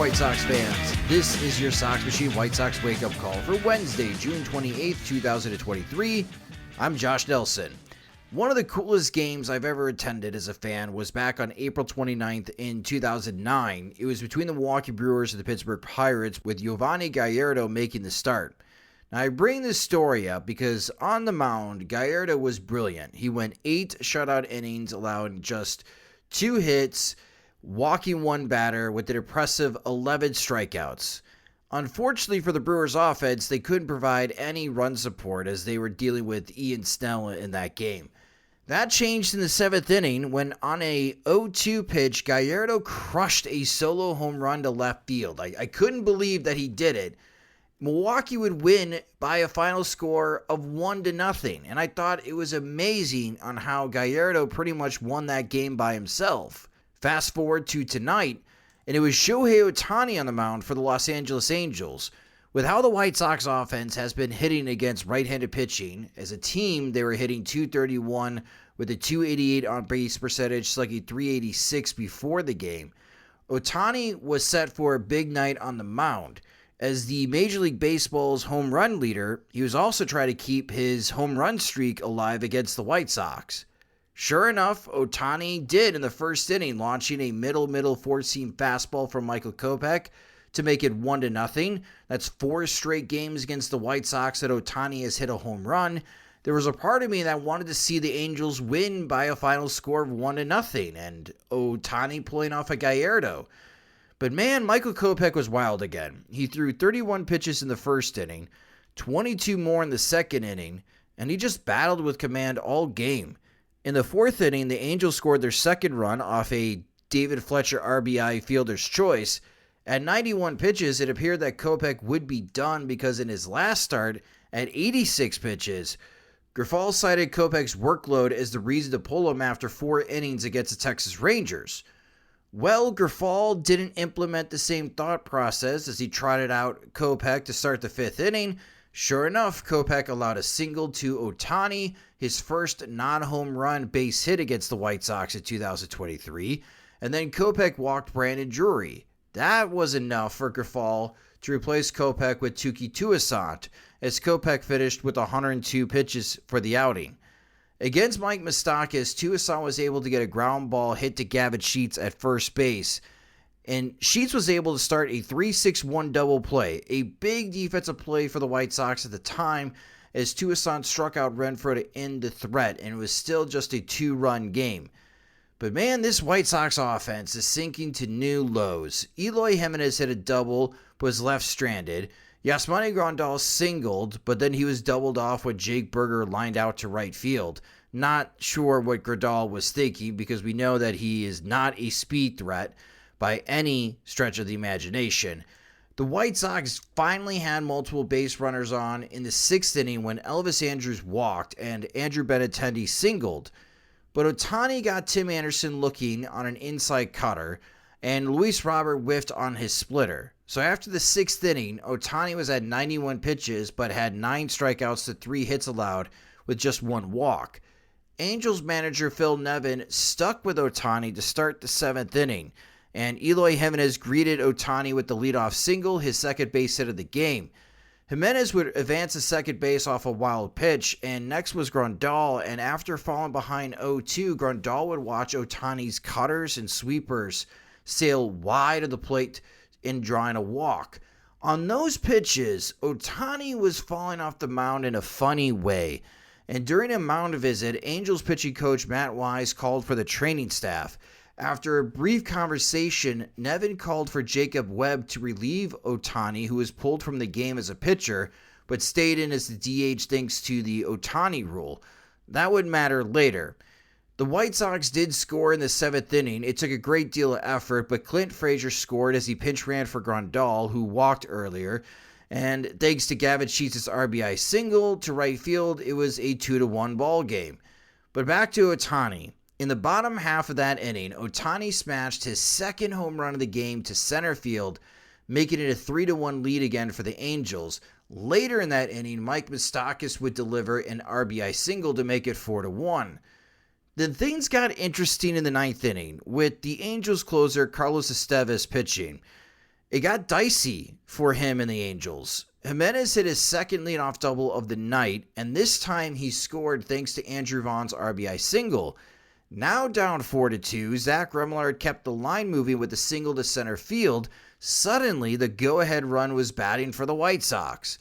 White Sox fans? This is your Sox Machine White Sox wake-up call for Wednesday, June 28th, 2023. I'm Josh Nelson. One of the coolest games I've ever attended as a fan was back on April 29th in 2009. It was between the Milwaukee Brewers and the Pittsburgh Pirates, with Giovanni Giolito making the start. Now, I bring this story up because on the mound, Giolito was brilliant. He went 8 shutout innings, allowing just 2 hits, walking 1 batter with an impressive 11 strikeouts. Unfortunately for the Brewers offense, they couldn't provide any run support as they were dealing with Ian Snell in that game. That changed in the 7th inning when on a 0-2 pitch, Giolito crushed a solo home run to left field. I couldn't believe that he did it. Milwaukee would win by a final score of 1-0, and I thought it was amazing on how Giolito pretty much won that game by himself. Fast forward to tonight, and it was Shohei Ohtani on the mound for the Los Angeles Angels. With how the White Sox offense has been hitting against right-handed pitching, as a team they were hitting .231 with a .288 on-base percentage, slugging .386 before the game. Ohtani was set for a big night on the mound. As the Major League Baseball's home run leader, he was also trying to keep his home run streak alive against the White Sox. Sure enough, Ohtani did in the first inning, launching a middle four-seam fastball from Michael Kopech to make it 1-0. That's 4 straight games against the White Sox that Ohtani has hit a home run. There was a part of me that wanted to see the Angels win by a final score of 1-0, and Ohtani pulling off a Giolito. But man, Michael Kopech was wild again. He threw 31 pitches in the first inning, 22 more in the second inning, and he just battled with command all game. In the 4th inning, the Angels scored their second run off a David Fletcher RBI fielder's choice. At 91 pitches, it appeared that Kopech would be done because in his last start, at 86 pitches, Grifol cited Kopech's workload as the reason to pull him after 4 innings against the Texas Rangers. Well, Grifol didn't implement the same thought process as he trotted out Kopech to start the 5th inning. Sure enough, Kopech allowed a single to Ohtani, his first non-home run base hit against the White Sox in 2023, and then Kopech walked Brandon Drury. That was enough for Grifol to replace Kopech with Touki Toussaint, as Kopech finished with 102 pitches for the outing. Against Mike Moustakas, Toussaint was able to get a ground ball hit to Gavin Sheets at first base, and Sheets was able to start a 3-6-1 double play, a big defensive play for the White Sox at the time, as Toussaint struck out Renfroe to end the threat, and it was still just a 2-run game. But man, this White Sox offense is sinking to new lows. Eloy Jimenez hit a double, but was left stranded. Yasmani Grandal singled, but then he was doubled off when Jake Burger lined out to right field. Not sure what Grandal was thinking, because we know that he is not a speed threat by any stretch of the imagination. The White Sox finally had multiple base runners on in the 6th inning when Elvis Andrus walked and Andrew Benintendi singled. But Ohtani got Tim Anderson looking on an inside cutter, and Luis Robert whiffed on his splitter. So after the 6th inning, Ohtani was at 91 pitches but had 9 strikeouts to 3 hits allowed with just 1 walk. Angels manager Phil Nevin stuck with Ohtani to start the 7th inning, and Eloy Jimenez greeted Ohtani with the leadoff single, his second base hit of the game. Jimenez would advance to second base off a wild pitch, and next was Grandal, and after falling behind 0-2, Grandal would watch Ohtani's cutters and sweepers sail wide of the plate in drawing a walk. On those pitches, Ohtani was falling off the mound in a funny way, and during a mound visit, Angels pitching coach Matt Wise called for the training staff. After a brief conversation, Nevin called for Jacob Webb to relieve Ohtani, who was pulled from the game as a pitcher, but stayed in as the DH thanks to the Ohtani rule. That would matter later. The White Sox did score in the 7th inning. It took a great deal of effort, but Clint Frazier scored as he pinch ran for Grandal, who walked earlier. And thanks to Gavin Sheets' RBI single to right field, it was a 2-1 ball game. But back to Ohtani. In the bottom half of that inning, Ohtani smashed his second home run of the game to center field, making it a 3-1 lead again for the Angels. Later in that inning, Mike Moustakas would deliver an RBI single to make it 4-1. Then things got interesting in the 9th inning with the Angels closer Carlos Estevez pitching. It got dicey for him and the Angels. Jimenez hit his second leadoff double of the night, and this time he scored thanks to Andrew Vaughn's RBI single. Now down 4-2, Zach Remillard kept the line moving with a single to center field. Suddenly, the go-ahead run was batting for the White Sox.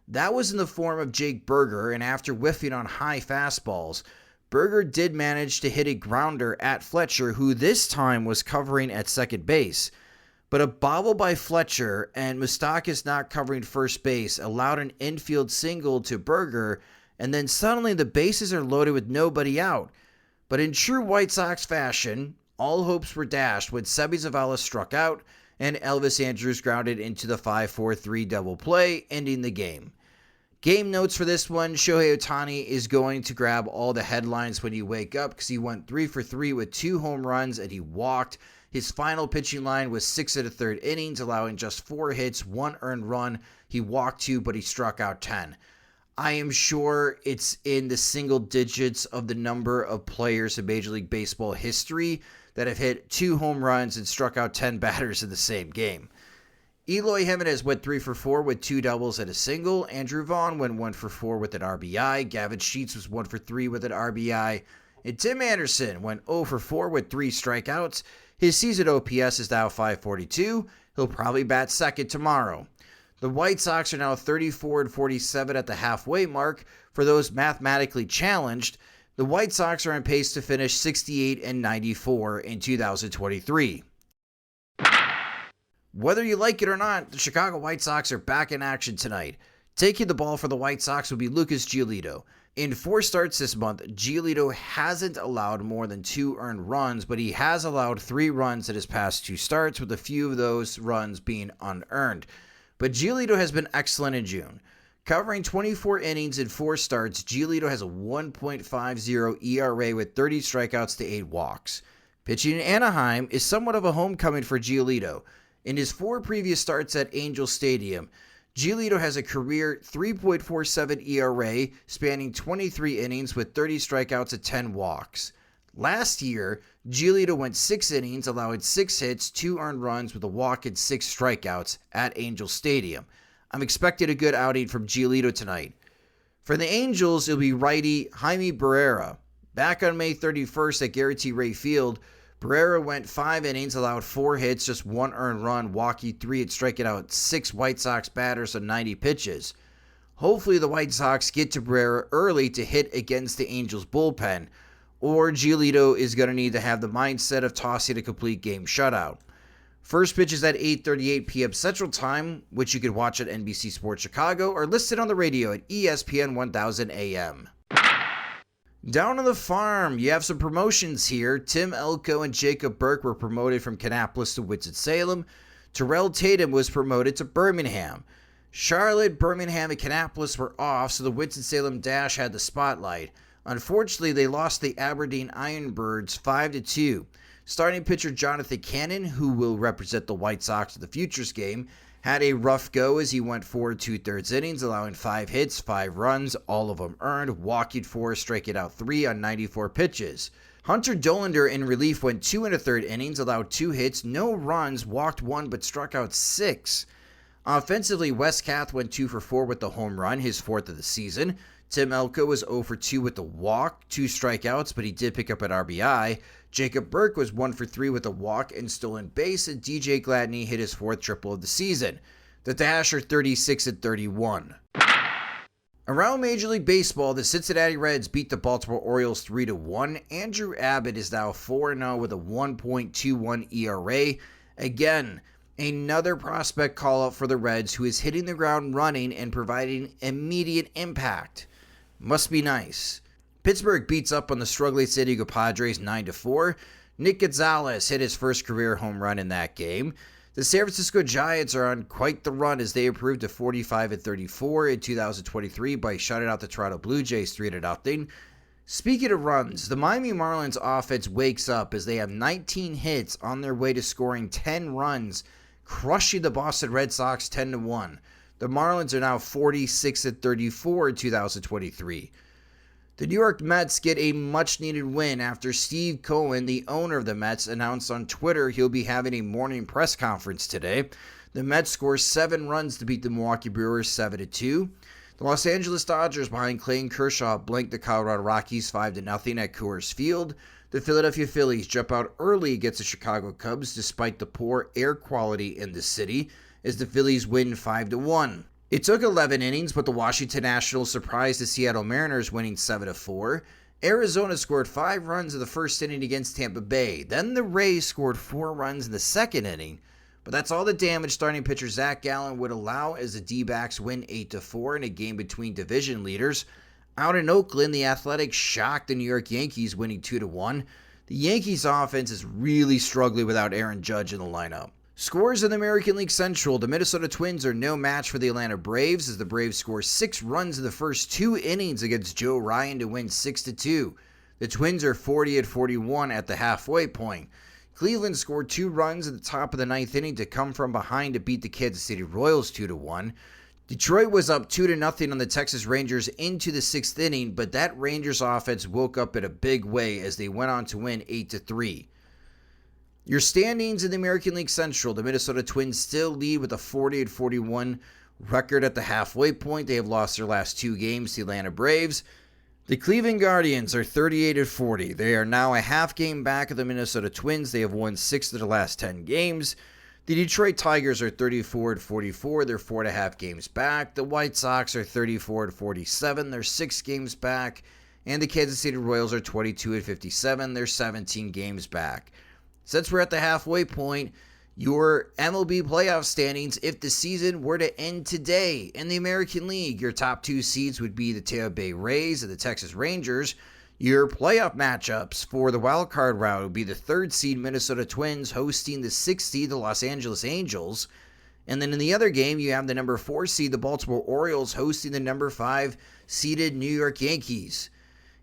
That was in the form of Jake Burger, and after whiffing on high fastballs, Burger did manage to hit a grounder at Fletcher, who this time was covering at second base. But a bobble by Fletcher and Moustakas not covering first base allowed an infield single to Burger, and then suddenly the bases are loaded with nobody out. But in true White Sox fashion, all hopes were dashed when Seby Zavala struck out and Elvis Andrus grounded into the 5-4-3 double play, ending the game. Game notes for this one: Shohei Ohtani is going to grab all the headlines when you wake up because he went 3 for 3 with 2 home runs and he walked. His final pitching line was 6 1/3 innings, allowing just 4 hits, 1 earned run. He walked 2, but he struck out 10. I am sure it's in the single digits of the number of players in Major League Baseball history that have hit 2 home runs and struck out 10 batters in the same game. Eloy Jimenez went 3 for 4 with 2 doubles and a single. Andrew Vaughn went 1 for 4 with an RBI. Gavin Sheets was 1 for 3 with an RBI. And Tim Anderson went 0 for 4 with 3 strikeouts. His season OPS is now .542. He'll probably bat second tomorrow. The White Sox are now 34-47 at the halfway mark. For those mathematically challenged, the White Sox are on pace to finish 68-94 in 2023. Whether you like it or not, the Chicago White Sox are back in action tonight. Taking the ball for the White Sox will be Lucas Giolito. In 4 starts this month, Giolito hasn't allowed more than 2 earned runs, but he has allowed 3 runs in his past 2 starts, with a few of those runs being unearned. But Giolito has been excellent in June. Covering 24 innings in 4 starts, Giolito has a 1.50 ERA with 30 strikeouts to 8 walks. Pitching in Anaheim is somewhat of a homecoming for Giolito. In his 4 previous starts at Angel Stadium, Giolito has a career 3.47 ERA spanning 23 innings with 30 strikeouts and 10 walks. Last year, Giolito went 6 innings, allowing 6 hits, 2 earned runs with a walk and 6 strikeouts at Angel Stadium. I'm expecting a good outing from Giolito tonight. For the Angels, it'll be righty Jaime Barrera. Back on May 31st at Garrett T. Ray Field, Barrera went 5 innings, allowed 4 hits, just 1 earned run, walking 3 and striking out 6 White Sox batters on 90 pitches. Hopefully the White Sox get to Barrera early to hit against the Angels bullpen, or Giolito is going to need to have the mindset of tossing a complete game shutout. First pitch is at 8:38 p.m. Central Time, which you can watch at NBC Sports Chicago or listed on the radio at ESPN 1000 AM. Down on the farm, you have some promotions here. Tim Elko and Jacob Burke were promoted from Kannapolis to Winston-Salem. Terrell Tatum was promoted to Birmingham. Charlotte, Birmingham, and Kannapolis were off, so the Winston-Salem Dash had the spotlight. Unfortunately, they lost the Aberdeen Ironbirds 5-2. Starting pitcher Jonathan Cannon, who will represent the White Sox in the Futures game, had a rough go as he went 4 2/3 innings, allowing 5 hits, 5 runs, all of them earned, walking 4, striking out 3 on 94 pitches. Hunter Dollander in relief went 2 1/3 innings, allowed 2 hits, no runs, walked 1 but struck out 6. Offensively, Wes Kath went 2 for 4 with the home run, his 4th of the season. Tim Elko was 0 for 2 with the walk, 2 strikeouts, but he did pick up an RBI. Jacob Burke was 1 for 3 with a walk and stolen base, and DJ Gladney hit his 4th triple of the season. The Dash are 36-31. Around Major League Baseball, the Cincinnati Reds beat the Baltimore Orioles 3-1. Andrew Abbott is now 4-0 with a 1.21 ERA. Again, another prospect call-up for the Reds, who is hitting the ground running and providing immediate impact. Must be nice. Pittsburgh beats up on the struggling San Diego Padres 9-4. Nick Gonzalez hit his first career home run in that game. The San Francisco Giants are on quite the run as they improved to 45-34 in 2023 by shutting out the Toronto Blue Jays 3-0. Speaking of runs, the Miami Marlins offense wakes up as they have 19 hits on their way to scoring 10 runs, crushing the Boston Red Sox 10-1. The Marlins are now 46-34 in 2023. The New York Mets get a much-needed win after Steve Cohen, the owner of the Mets, announced on Twitter he'll be having a morning press conference today. The Mets score 7 runs to beat the Milwaukee Brewers 7-2. The Los Angeles Dodgers behind Clayton Kershaw blanked the Colorado Rockies 5-0 at Coors Field. The Philadelphia Phillies jump out early against the Chicago Cubs despite the poor air quality in the city as the Phillies win 5-1. It took 11 innings, but the Washington Nationals surprised the Seattle Mariners winning 7-4. Arizona scored 5 runs in the first inning against Tampa Bay. Then the Rays scored 4 runs in the second inning. But that's all the damage starting pitcher Zach Gallen would allow as the D-backs win 8-4 in a game between division leaders. Out in Oakland, the Athletics shocked the New York Yankees, winning 2-1. The Yankees' offense is really struggling without Aaron Judge in the lineup. Scores in the American League Central. The Minnesota Twins are no match for the Atlanta Braves as the Braves score 6 runs in the first 2 innings against Joe Ryan to win 6-2. The Twins are 40-41 at the halfway point. Cleveland scored 2 runs at the top of the 9th inning to come from behind to beat the Kansas City Royals 2-1. Detroit was up 2-0 on the Texas Rangers into the 6th inning, but that Rangers offense woke up in a big way as they went on to win 8-3. Your standings in the American League Central, the Minnesota Twins still lead with a 40-41 record at the halfway point. They have lost their last 2 games to the Atlanta Braves. The Cleveland Guardians are 38-40. They are now a half game back of the Minnesota Twins. They have won 6 of their last 10 games. The Detroit Tigers are 34-44. They're 4.5 games back. The White Sox are 34-47. They're 6 games back. And the Kansas City Royals are 22-57. They're 17 games back. Since we're at the halfway point, your MLB playoff standings, if the season were to end today in the American League, your top 2 seeds would be the Tampa Bay Rays and the Texas Rangers. Your playoff matchups for the wild card round would be the 3rd seed Minnesota Twins hosting the 6th seed the Los Angeles Angels. And then in the other game, you have the number 4 seed the Baltimore Orioles hosting the number 5 seeded New York Yankees.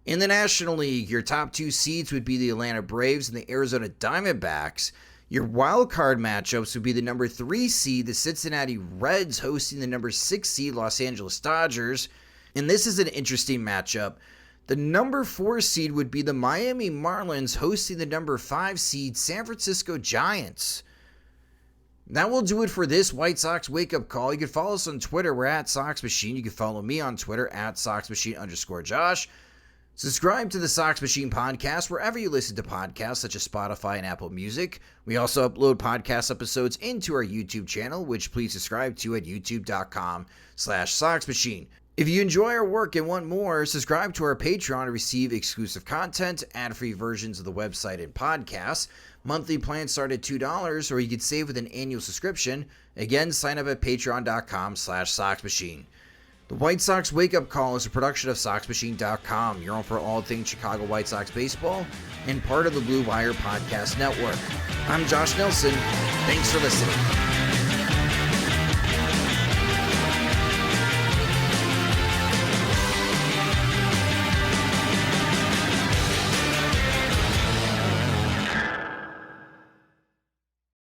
In the National League, your top 2 seeds would be the Atlanta Braves and the Arizona Diamondbacks. Your wild card matchups would be the number 3 seed, the Cincinnati Reds, hosting the number 6 seed, Los Angeles Dodgers. And this is an interesting matchup. The number 4 seed would be the Miami Marlins, hosting the number 5 seed, San Francisco Giants. That will do it for this White Sox wake-up call. You can follow us on Twitter. We're at Sox Machine. You can follow me on Twitter at SoxMachine_Josh. Subscribe to the Sox Machine podcast wherever you listen to podcasts such as Spotify and Apple Music. We also upload podcast episodes into our YouTube channel, which please subscribe to at youtube.com/SoxMachine. If you enjoy our work and want more, subscribe to our Patreon to receive exclusive content, ad-free versions of the website and podcasts. Monthly plans start at $2, or you can save with an annual subscription. Again, sign up at patreon.com/SoxMachine. The White Sox Wake-Up Call is a production of SoxMachine.com, your home for all things Chicago White Sox baseball, and part of the Blue Wire Podcast Network. I'm Josh Nelson. Thanks for listening.